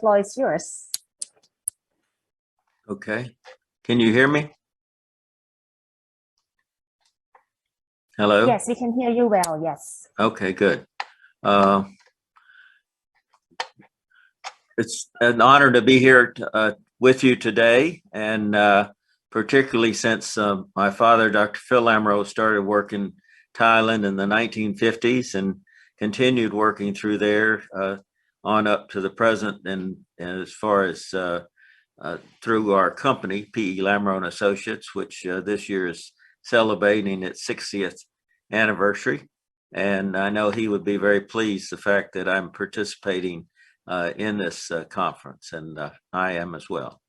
floor is yours. Okay. Can you hear me? Hello? Yes, we can hear you well, yes. Okay, good. It's an honor to be here with you today, and particularly since my father, Dr. Phil Amro, started work in Thailand in the 1950s and continued working through there on up to the present, and as far as through our company, P.E. Lamro and Associates, which this year is celebrating its 60th anniversary. And I know he would be very pleased the fact that I'm participating in this conference, and I am as well.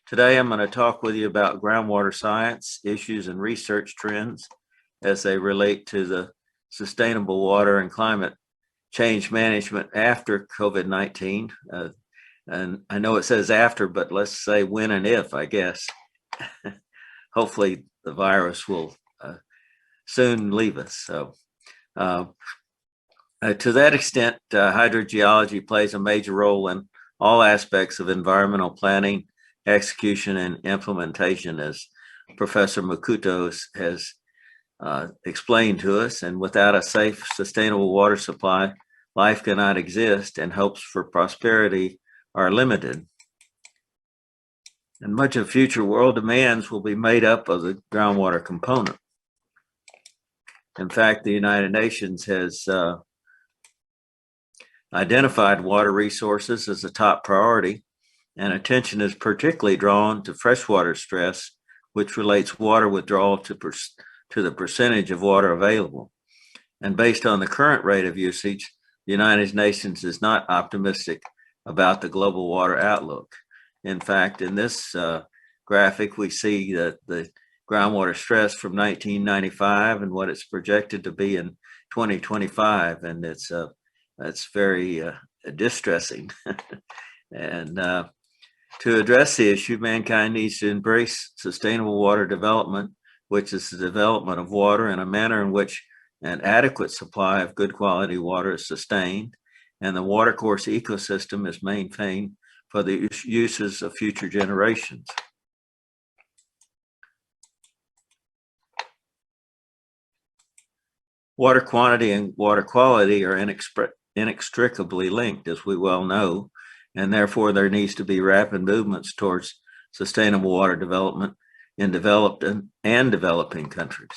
Today, I'm going to talk with you about groundwater science issues and research trends as they relate to the sustainable water and climate change management after COVID-19. And I know it says after, but let's say when and if, I guess. Hopefully the virus will soon leave us. So to that extent, hydrogeology plays a major role in all aspects of environmental planning, execution, and implementation, as Professor Makuto has explained to us. And without a safe, sustainable water supply, life cannot exist, and hopes for prosperity are limited. And much of future world demands will be made up of the groundwater component. In fact, the United Nations has identified water resources as a top priority, and attention is particularly drawn to freshwater stress, which relates water withdrawal to the percentage of water available. And based on the current rate of usage, the United Nations is not optimistic about the global water outlook. In fact, in this graphic, we see that the groundwater stress from 1995 and what it's projected to be in 2025, and it's very distressing. And to address the issue, mankind needs to embrace sustainable water development, which is the development of water in a manner in which an adequate supply of good quality water is sustained, and the watercourse ecosystem is maintained for the uses of future generations. Water quantity and water quality are inextricably linked, as we well know, and therefore there needs to be rapid movements towards sustainable water development in developed and developing countries.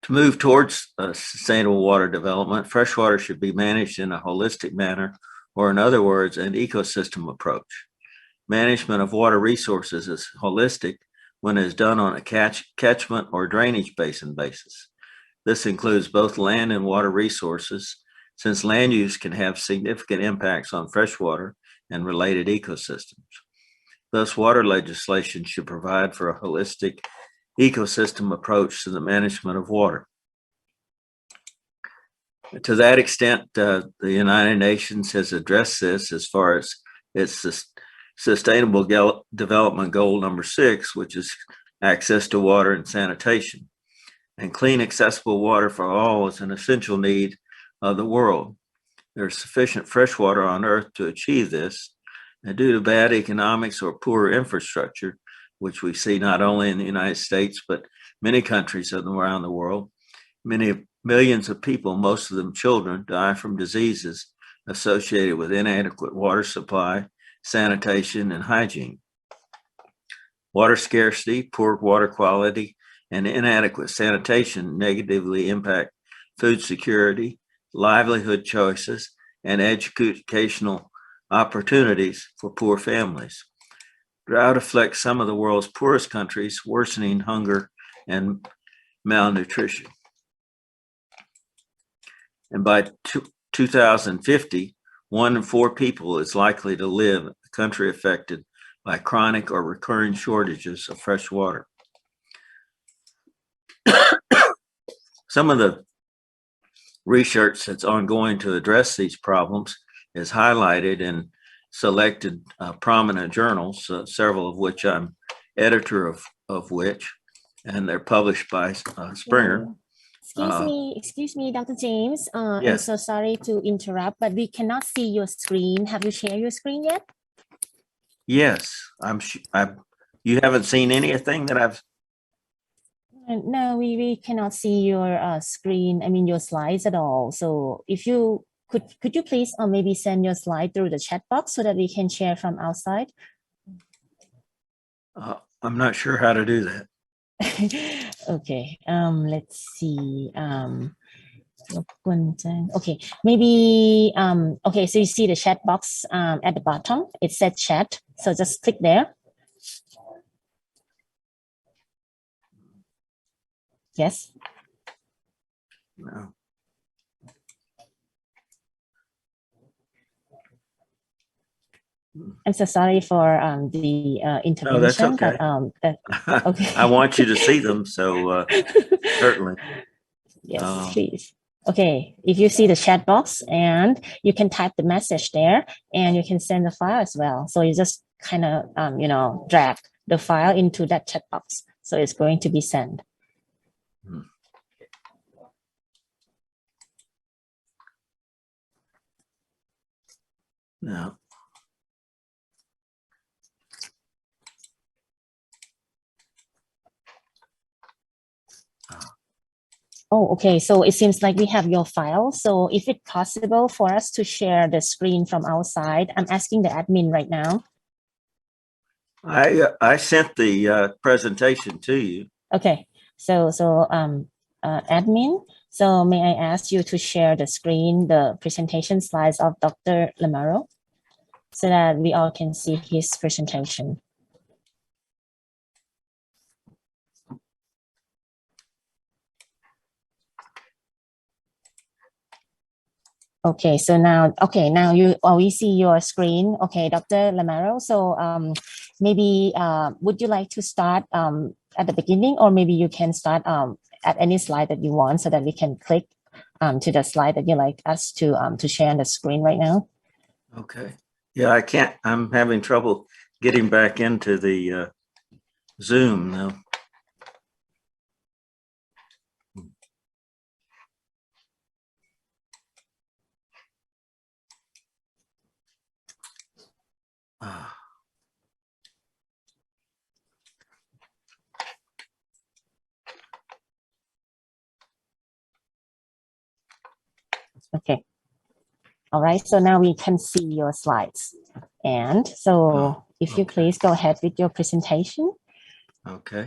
To move towards sustainable water development, freshwater should be managed in a holistic manner, or in other words, an ecosystem approach. Management of water resources is holistic when it is done on a catchment or drainage basin basis. This includes both land and water resources, since land use can have significant impacts on freshwater and related ecosystems. Thus, water legislation should provide for a holistic ecosystem approach to the management of water. To that extent, the United Nations has addressed this as far as its Sustainable Development Goal number 6, which is access to water and sanitation. And clean, accessible water for all is an essential need of the world. There's sufficient fresh water on Earth to achieve this, and due to bad economics or poor infrastructure, which we see not only in the United States, but many countries around the world, millions of people, most of them children, die from diseases associated with inadequate water supply, sanitation, and hygiene. Water scarcity, poor water quality, and inadequate sanitation negatively impact food security, livelihood choices, and educational opportunities for poor families. Drought afflicts some of the world's poorest countries, worsening hunger and malnutrition. And by 2050, 1 in 4 people is likely to live in a country affected by chronic or recurring shortages of fresh water. Some of the research that's ongoing to address these problems is highlighted in selected prominent journals, several of which I'm editor of which. and they're published by Springer. Excuse me, Dr. James. I'm Yes. so sorry to interrupt, but we cannot see your screen. Have you shared your screen yet? Yes, you haven't seen anything that I've. No, we cannot see your screen. I mean your slides at all. So if you could you please maybe send your slide through the chat box so that we can share from outside? I'm not sure how to do that. Okay. Let's see. Okay, maybe okay, so you see the chat box at the bottom. It said chat. So just click there. Yes. No. I'm so sorry for the intervention. No, that's okay. But, okay. I want you to see them, so certainly. Yes, please. Okay, if you see the chat box and you can type the message there and you can send the file as well. So you just kind of, you know, drag the file into that chat box. So it's going to be sent. No. Oh, okay. So it seems like we have your file. So if it's possible for us to share the screen from outside, I'm asking the admin right now. I sent the presentation to you. Okay. So admin. So may I ask you to share the screen, the presentation slides of Dr. Lamaro, so that we all can see his presentation. Okay, so now, now we see your screen. Okay, Dr. Lamaro. So maybe would you like to start at the beginning, or maybe you can start at any slide that you want so that we can click to the slide that you like us to share on the screen right now? Okay. Yeah, I can't. I'm having trouble getting back into the Zoom now. Okay. All right. So now we can see your slides. And so if you please go ahead with your presentation. Okay.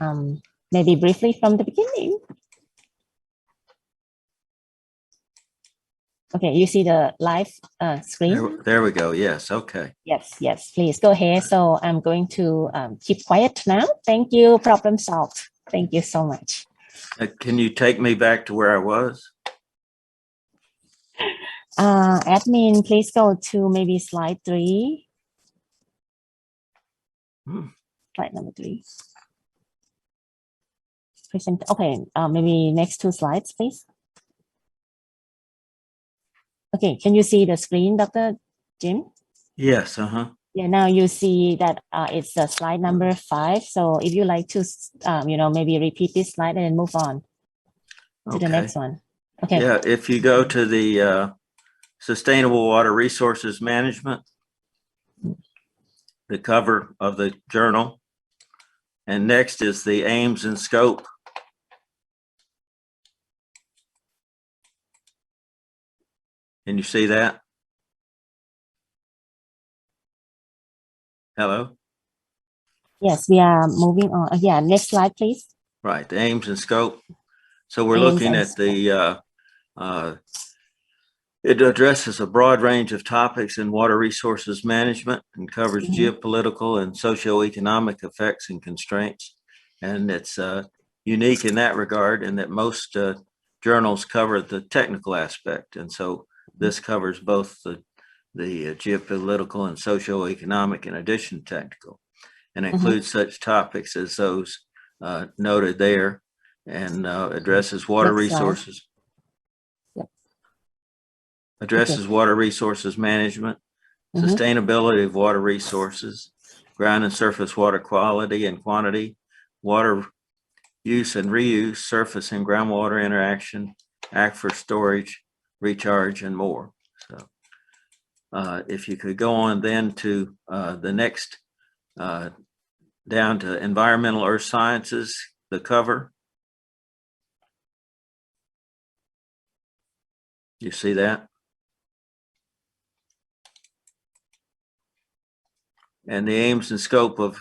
Maybe briefly from the beginning. Okay, you see the live screen? There we go. Yes. Okay. Yes, please go ahead. So I'm going to keep quiet now. Thank you. Problem solved. Thank you so much. Can you take me back to where I was? Admin, please go to maybe slide 3. Slide number 3. Present. Okay, maybe next 2 slides, please. Okay, can you see the screen, Dr. Jim? Yes. Yeah, now you see that it's slide number 5. So if you like to, you know, maybe repeat this slide and then move on to the next one. Okay. Yeah, if you go to the Sustainable Water Resources Management, the cover of the journal, and next is the aims and scope. Can you see that? Hello? Yes, we are moving on. Yeah, next slide, please. Right, the aims and scope. So we're looking at the, it addresses a broad range of topics in water resources management and covers geopolitical and socioeconomic effects and constraints. And it's unique in that regard, in that most journals cover the technical aspect. And so this covers both the geopolitical and socioeconomic in addition to technical, and includes such topics as those noted there, and addresses water resources. Addresses water resources management, sustainability of water resources, ground and surface water quality and quantity, water use and reuse, surface and groundwater interaction, aquifer storage, recharge, and more. So if you could go on then to the next, down to environmental earth sciences, the cover. You see that? And the aims and scope of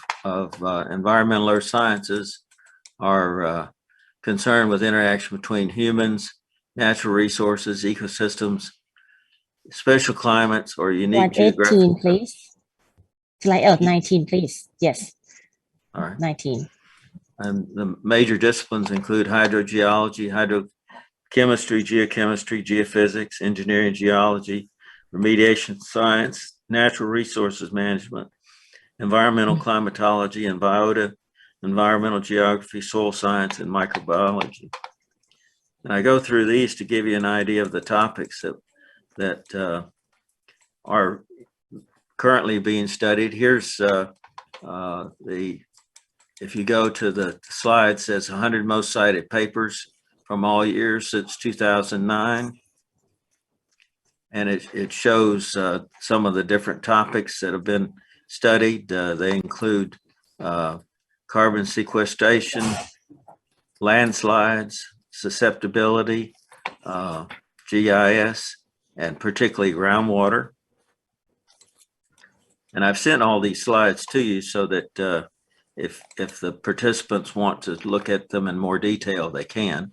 environmental earth sciences are concerned with interaction between humans, natural resources, ecosystems, special climates, or unique Slide 18, geographic. please. Slide 19, please. Yes. All right. 19. And the major disciplines include hydrogeology, hydrochemistry, geochemistry, geophysics, engineering, geology, remediation science, natural resources management, environmental climatology and biota, environmental geography, soil science, and microbiology. And I go through these to give you an idea of the topics that are currently being studied. Here's if you go to the slide, says 100 most cited papers from all years since 2009. And it shows some of the different topics that have been studied. They include carbon sequestration, landslides, susceptibility, GIS, and particularly groundwater. And I've sent all these slides to you so that if the participants want to look at them in more detail, they can.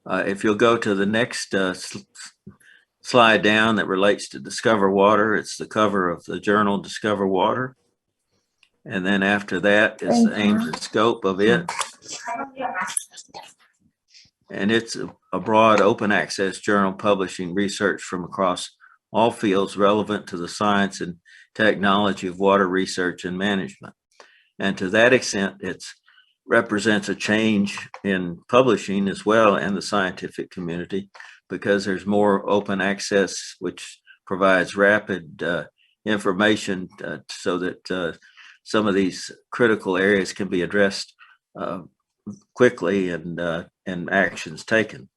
If you'll go to the next slide down that relates to Discover Water, it's the cover of the journal Discover Water. And then after that is the aims and scope of it. And it's a broad open access journal publishing research from across all fields relevant to the science and technology of water research and management. And to that extent, it represents a change in publishing as well and the scientific community, because there's more open access, which provides rapid information so that some of these critical areas can be addressed quickly and actions taken.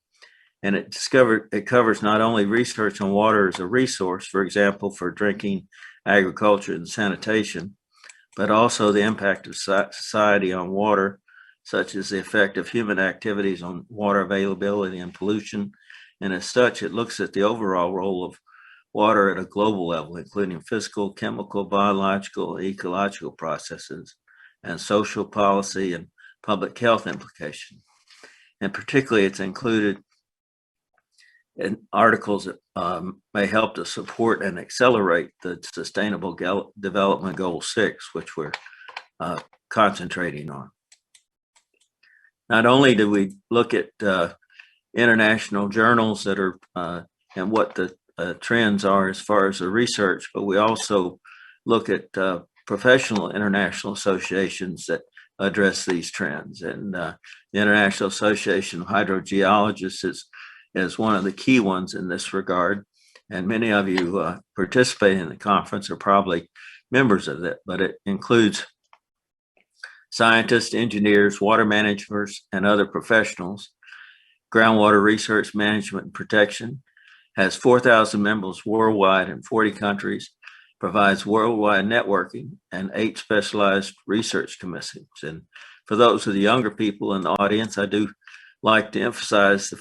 And it covers not only research on water as a resource, for example, for drinking, agriculture, and sanitation, but also the impact of society on water, such as the effect of human activities on water availability and pollution. And as such, it looks at the overall role of water at a global level, including physical, chemical, biological, ecological processes, and social policy and public health implications. And particularly, it's included in articles that may help to support and accelerate the Sustainable Development Goal 6, which we're concentrating on. Not only do we look at international journals that are and what the trends are as far as the research, but we also look at professional international associations that address these trends. And the International Association of Hydrogeologists is one of the key ones in this regard. And many of you participating in the conference are probably members of it, but it includes scientists, engineers, water managers, and other professionals. Groundwater research, management, and protection has 4,000 members worldwide in 40 countries, provides worldwide networking, and 8 specialized research commissions. And for those of the younger people in the audience, I do like to emphasize the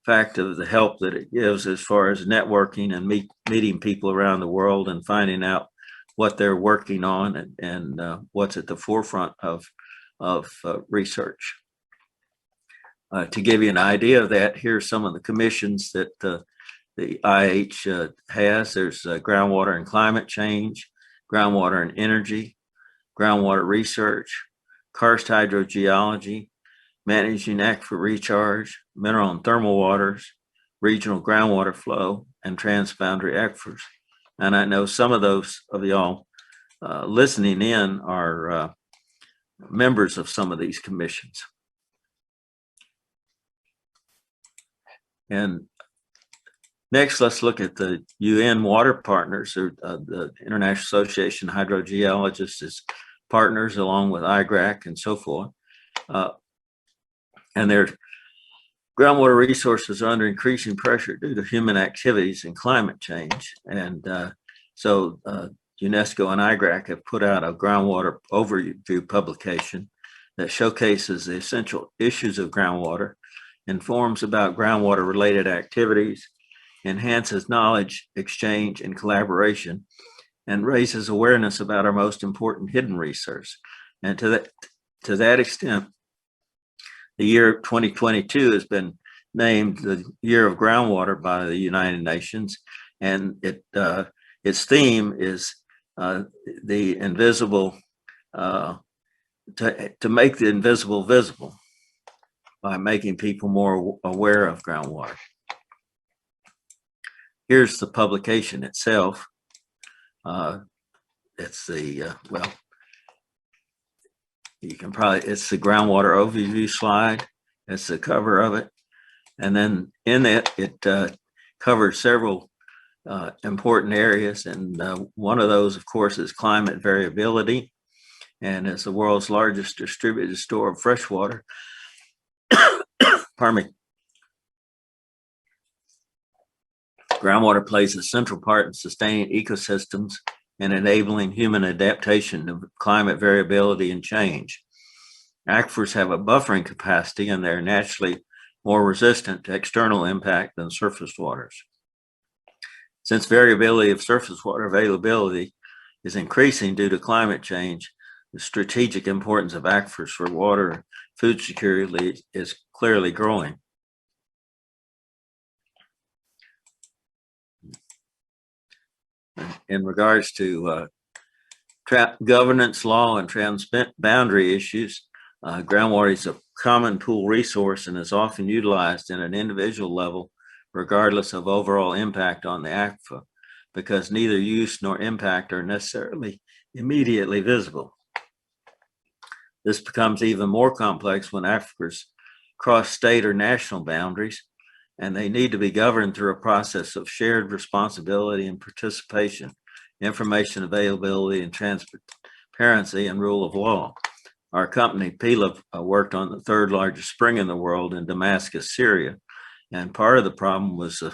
fact of the help that it gives as far as networking and meeting people around the world and finding out what they're working on and what's at the forefront of research. To give you an idea of that, here's some of the commissions that the IH has. There's groundwater and climate change, groundwater and energy, groundwater research, karst hydrogeology, managing aquifer recharge, mineral and thermal waters, regional groundwater flow, and transboundary aquifers. And I know some of those of y'all listening in are members of some of these commissions. And next, let's look at the UN water partners, or the International Association of Hydrogeologists is partners along with IGRAC and so forth. And their groundwater resources are under increasing pressure due to human activities and climate change. And so UNESCO and IGRAC have put out a groundwater overview publication that showcases the essential issues of groundwater, informs about groundwater related activities, enhances knowledge exchange and collaboration, and raises awareness about our most important hidden resource. And to that extent, the year 2022 has been named the Year of Groundwater by the United Nations, and its theme is the invisible, to make the invisible visible by making people more aware of groundwater. Here's the publication itself. It's the, well, you can probably, it's the groundwater overview slide. It's the cover of it. And then in it, it covers several important areas. And one of those, of course, is climate variability. And it's the world's largest distributed store of fresh water. Pardon me. Groundwater plays a central part in sustaining ecosystems and enabling human adaptation to climate variability and change. Aquifers have a buffering capacity and they're naturally more resistant to external impact than surface waters. Since variability of surface water availability is increasing due to climate change, the strategic importance of aquifers for water and food security is clearly growing. In regards to governance, law, and transboundary issues, groundwater is a common pool resource and is often utilized at an individual level, regardless of overall impact on the aquifer, because neither use nor impact are necessarily immediately visible. This becomes even more complex when aquifers cross state or national boundaries, and they need to be governed through a process of shared responsibility and participation, information availability and transparency, and rule of law. Our company, PILA, worked on the third largest spring in the world in Damascus, Syria. And part of the problem was the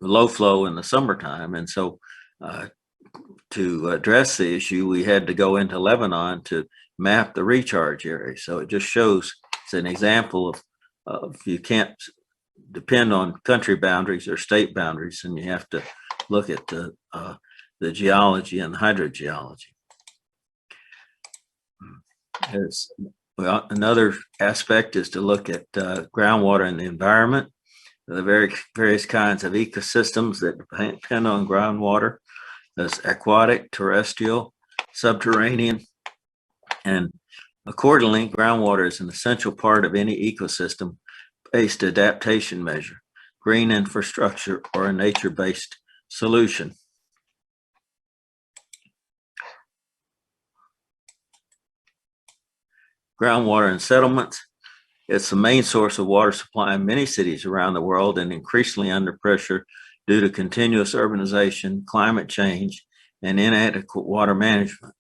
low flow in the summertime. And so to address the issue, we had to go into Lebanon to map the recharge area. So it just shows, it's an example of you can't depend on country boundaries or state boundaries, and you have to look at the geology and the hydrogeology. Well, another aspect is to look at groundwater and the environment, the various kinds of ecosystems that depend on groundwater. There's aquatic, terrestrial, subterranean, and accordingly, groundwater is an essential part of any ecosystem-based adaptation measure, green infrastructure, or a nature-based solution. Groundwater and settlements. It's the main source of water supply in many cities around the world and increasingly under pressure due to continuous urbanization, climate change, and inadequate water management.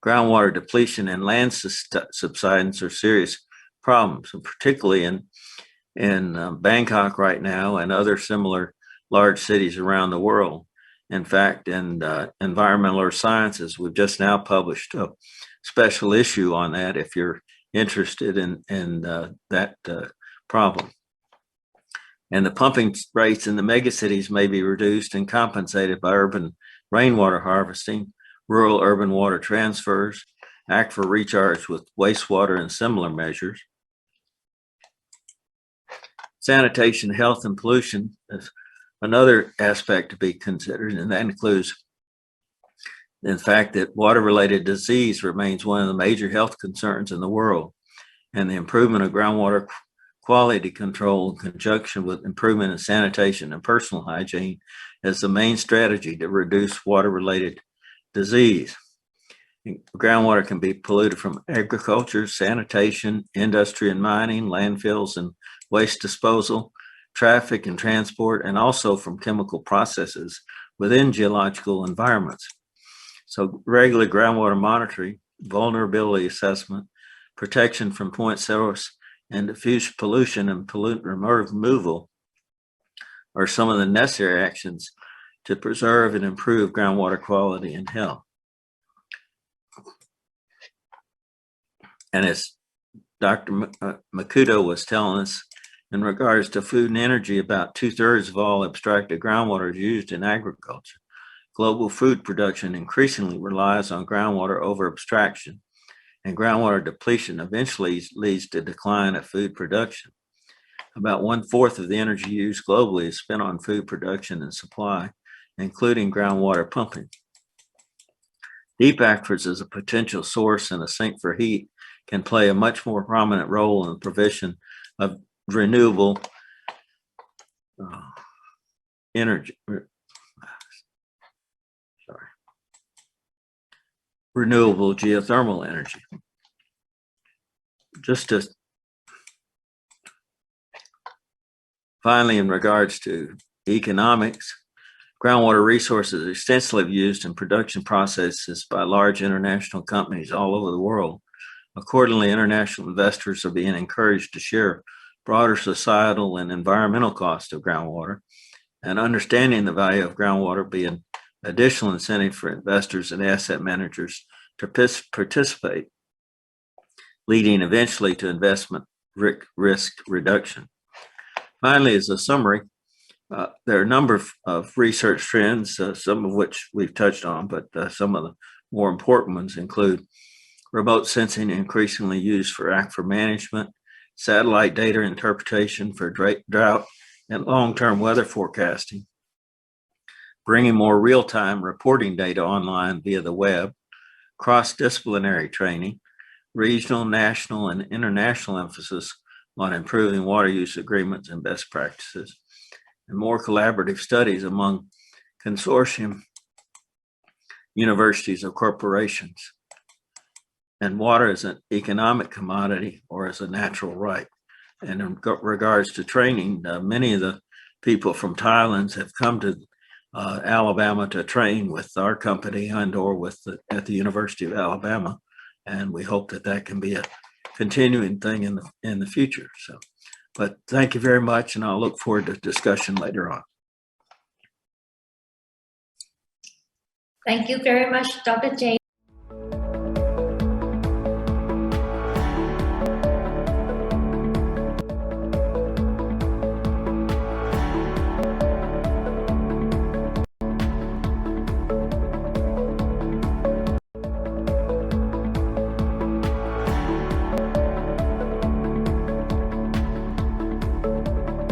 Groundwater depletion and land subsidence are serious problems, particularly in Bangkok right now and other similar large cities around the world. In fact, in Environmental Earth Sciences, we've just now published a special issue on that if you're interested in that problem. And the pumping rates in the megacities may be reduced and compensated by urban rainwater harvesting, rural urban water transfers, aquifer recharge with wastewater, and similar measures. Sanitation, health, and pollution is another aspect to be considered, and that includes the fact that water-related disease remains one of the major health concerns in the world, and the improvement of groundwater quality control in conjunction with improvement in sanitation and personal hygiene is the main strategy to reduce water-related disease. Groundwater can be polluted from agriculture, sanitation, industry and mining, landfills and waste disposal, traffic and transport, and also from chemical processes within geological environments. So regular groundwater monitoring vulnerability assessment, protection from point source and diffuse pollution and pollutant removal are some of the necessary actions to preserve and improve groundwater quality and health. And as Dr. Makuto was telling us, in regards to food and energy, about 2/3 of all abstracted groundwater is used in agriculture. Global food production increasingly relies on groundwater over abstraction, and groundwater depletion eventually leads to decline of food production. About 1/4 of the energy used globally is spent on food production and supply, including groundwater pumping. Deep aquifers as a potential source and a sink for heat can play a much more prominent role in the provision of renewable energy. Renewable geothermal energy. Just to finally, in regards to economics, groundwater resources are extensively used in production processes by large international companies all over the world. Accordingly, international investors are being encouraged to share broader societal and environmental costs of groundwater, and understanding the value of groundwater be an additional incentive for investors and asset managers to participate, leading eventually to investment risk reduction. Finally, as a summary, there are a number of research trends, some of which we've touched on, but some of the more important ones include remote sensing increasingly used for aquifer management, satellite data interpretation for drought and long-term weather forecasting, bringing more real-time reporting data online via the web, cross-disciplinary training, regional, national, and international emphasis on improving water use agreements and best practices, and more collaborative studies among consortium universities or corporations, and water as an economic commodity or as a natural right. And in regards to training, many of the people from Thailand have come to Alabama to train with our company and or at the University of Alabama, and we hope that can be a continuing thing in the future. So, but thank you very much, and I'll look forward to discussion later on. Thank you very much, Dr. J.